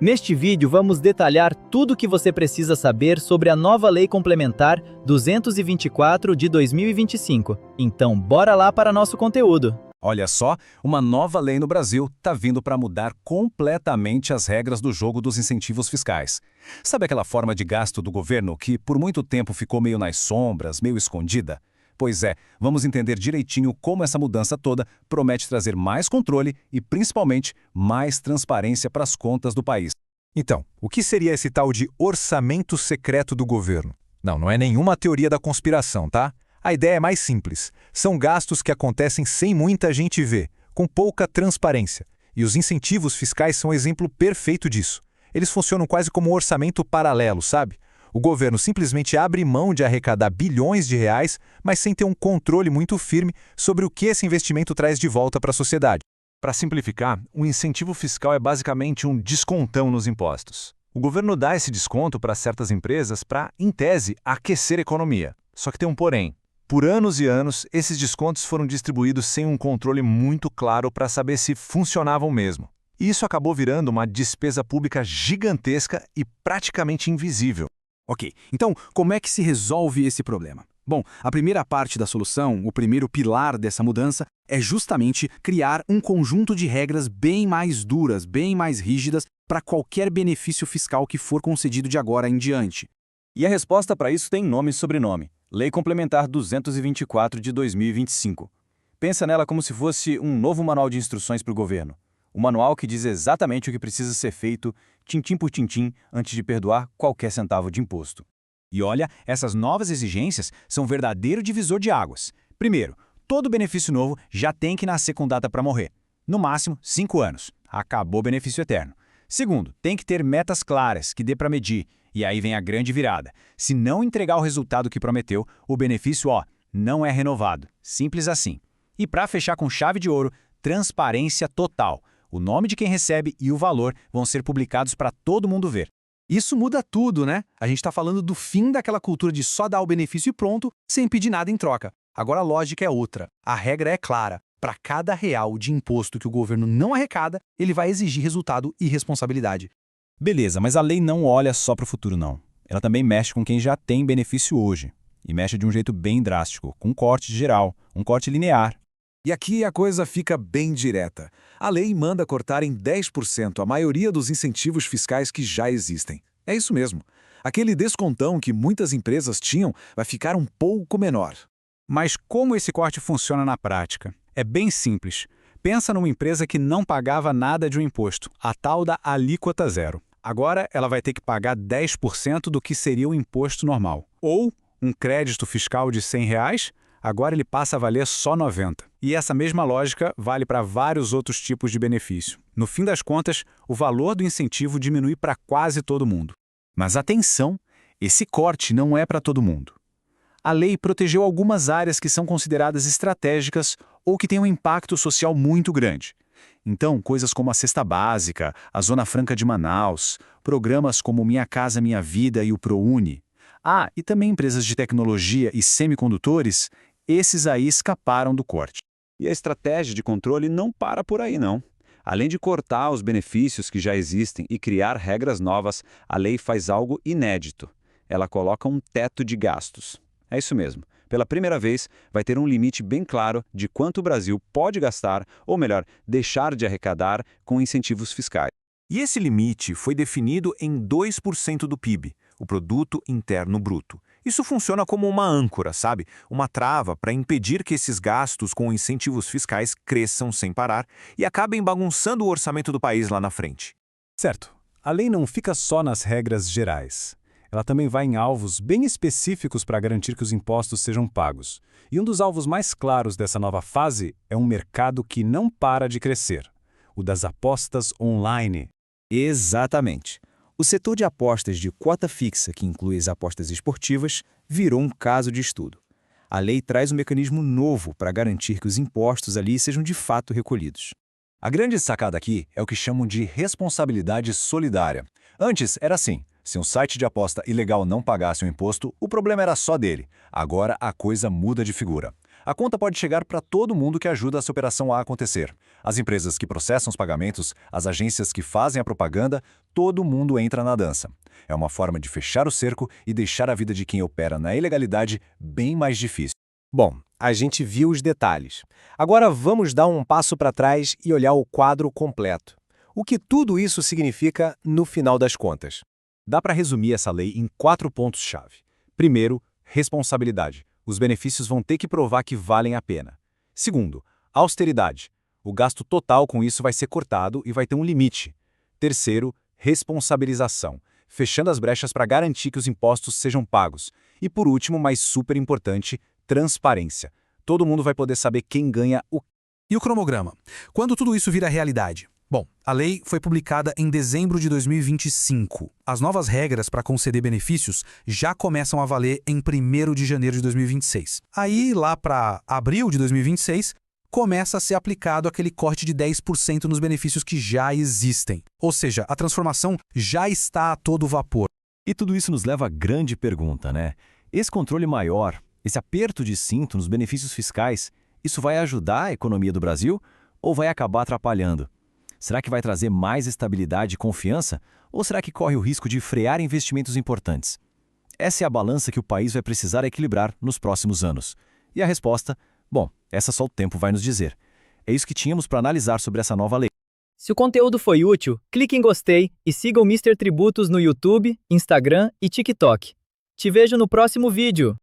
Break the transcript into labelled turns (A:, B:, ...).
A: Neste vídeo vamos detalhar tudo o que você precisa saber sobre a nova Lei Complementar 224 de 2025. Então, bora lá para nosso conteúdo.
B: Olha só, uma nova lei no Brasil está vindo para mudar completamente as regras do jogo dos incentivos fiscais. Sabe aquela forma de gasto do governo que por muito tempo ficou meio nas sombras, meio escondida? Pois é, vamos entender direitinho como essa mudança toda promete trazer mais controle e, principalmente, mais transparência para as contas do país.
C: Então, o que seria esse tal de orçamento secreto do governo? Não é nenhuma teoria da conspiração, tá? A ideia é mais simples. São gastos que acontecem sem muita gente ver, com pouca transparência. E os incentivos fiscais são um exemplo perfeito disso. Eles funcionam quase como um orçamento paralelo, sabe? O governo simplesmente abre mão de arrecadar bilhões de reais, mas sem ter um controle muito firme sobre o que esse investimento traz de volta para a sociedade.
D: Para simplificar, o incentivo fiscal é basicamente um descontão nos impostos. O governo dá esse desconto para certas empresas para, em tese, aquecer a economia. Só que tem um porém. Por anos e anos, esses descontos foram distribuídos sem um controle muito claro para saber se funcionavam mesmo. E isso acabou virando uma despesa pública gigantesca e praticamente invisível.
E: Ok, então como é que se resolve esse problema? Bom, a primeira parte da solução, o primeiro pilar dessa mudança, é justamente criar um conjunto de regras bem mais duras, bem mais rígidas para qualquer benefício fiscal que for concedido de agora em diante.
B: E a resposta para isso tem nome e sobrenome: Lei Complementar 224 de 2025. Pensa nela como se fosse um novo manual de instruções para o governo. Um manual que diz exatamente o que precisa ser feito, tintim por tintim, antes de perdoar qualquer centavo de imposto. E olha, essas novas exigências são um verdadeiro divisor de águas. Primeiro, todo benefício novo já tem que nascer com data para morrer. No máximo, 5 anos. Acabou o benefício eterno. Segundo, tem que ter metas claras, que dê para medir. E aí vem a grande virada. Se não entregar o resultado que prometeu, o benefício, não é renovado. Simples assim. E para fechar com chave de ouro, transparência total. O nome de quem recebe e o valor vão ser publicados para todo mundo ver.
E: Isso muda tudo, né? A gente está falando do fim daquela cultura de só dar o benefício e pronto, sem pedir nada em troca. Agora a lógica é outra. A regra é clara. Para cada real de imposto que o governo não arrecada, ele vai exigir resultado e responsabilidade.
B: Beleza, mas a lei não olha só para o futuro, não. Ela também mexe com quem já tem benefício hoje. E mexe de um jeito bem drástico, com um corte geral, um corte linear.
C: E aqui a coisa fica bem direta. A lei manda cortar em 10% a maioria dos incentivos fiscais que já existem. É isso mesmo. Aquele descontão que muitas empresas tinham vai ficar um pouco menor.
F: Mas como esse corte funciona na prática? É bem simples. Pensa numa empresa que não pagava nada de um imposto, a tal da alíquota zero. Agora ela vai ter que pagar 10% do que seria o imposto normal. Ou um crédito fiscal de R$ 100, agora ele passa a valer só 90. E essa mesma lógica vale para vários outros tipos de benefício. No fim das contas, o valor do incentivo diminui para quase todo mundo.
E: Mas atenção, esse corte não é para todo mundo. A lei protegeu algumas áreas que são consideradas estratégicas ou que têm um impacto social muito grande. Então, coisas como a cesta básica, a Zona Franca de Manaus, programas como Minha Casa Minha Vida e o ProUni. E também empresas de tecnologia e semicondutores, esses aí escaparam do corte.
D: E a estratégia de controle não para por aí, não. Além de cortar os benefícios que já existem e criar regras novas, a lei faz algo inédito. Ela coloca um teto de gastos. É isso mesmo. Pela primeira vez, vai ter um limite bem claro de quanto o Brasil pode gastar, ou melhor, deixar de arrecadar com incentivos fiscais.
F: E esse limite foi definido em 2% do PIB, o Produto Interno Bruto. Isso funciona como uma âncora, sabe? Uma trava para impedir que esses gastos com incentivos fiscais cresçam sem parar e acabem bagunçando o orçamento do país lá na frente.
G: Certo. A lei não fica só nas regras gerais. Ela também vai em alvos bem específicos para garantir que os impostos sejam pagos. E um dos alvos mais claros dessa nova fase é um mercado que não para de crescer, o das apostas online.
H: Exatamente. O setor de apostas de cota fixa, que inclui as apostas esportivas, virou um caso de estudo. A lei traz um mecanismo novo para garantir que os impostos ali sejam de fato recolhidos.
B: A grande sacada aqui é o que chamam de responsabilidade solidária. Antes era assim: se um site de aposta ilegal não pagasse o imposto, o problema era só dele. Agora a coisa muda de figura.
C: A conta pode chegar para todo mundo que ajuda essa operação a acontecer. As empresas que processam os pagamentos, as agências que fazem a propaganda, todo mundo entra na dança. É uma forma de fechar o cerco e deixar a vida de quem opera na ilegalidade bem mais difícil.
I: Bom, a gente viu os detalhes. Agora vamos dar um passo para trás e olhar o quadro completo. O que tudo isso significa no final das contas?
D: Dá para resumir essa lei em 4 pontos-chave. Primeiro, responsabilidade. Os benefícios vão ter que provar que valem a pena. Segundo, austeridade. O gasto total com isso vai ser cortado e vai ter um limite. Terceiro, responsabilização, fechando as brechas para garantir que os impostos sejam pagos. E por último, mas super importante, transparência. Todo mundo vai poder saber quem ganha o...
J: E o cronograma? Quando tudo isso vira realidade? Bom, a lei foi publicada em dezembro de 2025. As novas regras para conceder benefícios já começam a valer em 1º de janeiro de 2026. Aí, lá para abril de 2026, começa a ser aplicado aquele corte de 10% nos benefícios que já existem. Ou seja, a transformação já está a todo vapor.
K: E tudo isso nos leva à grande pergunta, né? Esse controle maior, esse aperto de cinto nos benefícios fiscais, isso vai ajudar a economia do Brasil ou vai acabar atrapalhando? Será que vai trazer mais estabilidade e confiança? Ou será que corre o risco de frear investimentos importantes? Essa é a balança que o país vai precisar equilibrar nos próximos anos. E a resposta? Bom, essa só o tempo vai nos dizer. É isso que tínhamos para analisar sobre essa nova lei.
A: Se o conteúdo foi útil, clique em gostei e siga o Mr. Tributos no YouTube, Instagram e TikTok. Te vejo no próximo vídeo.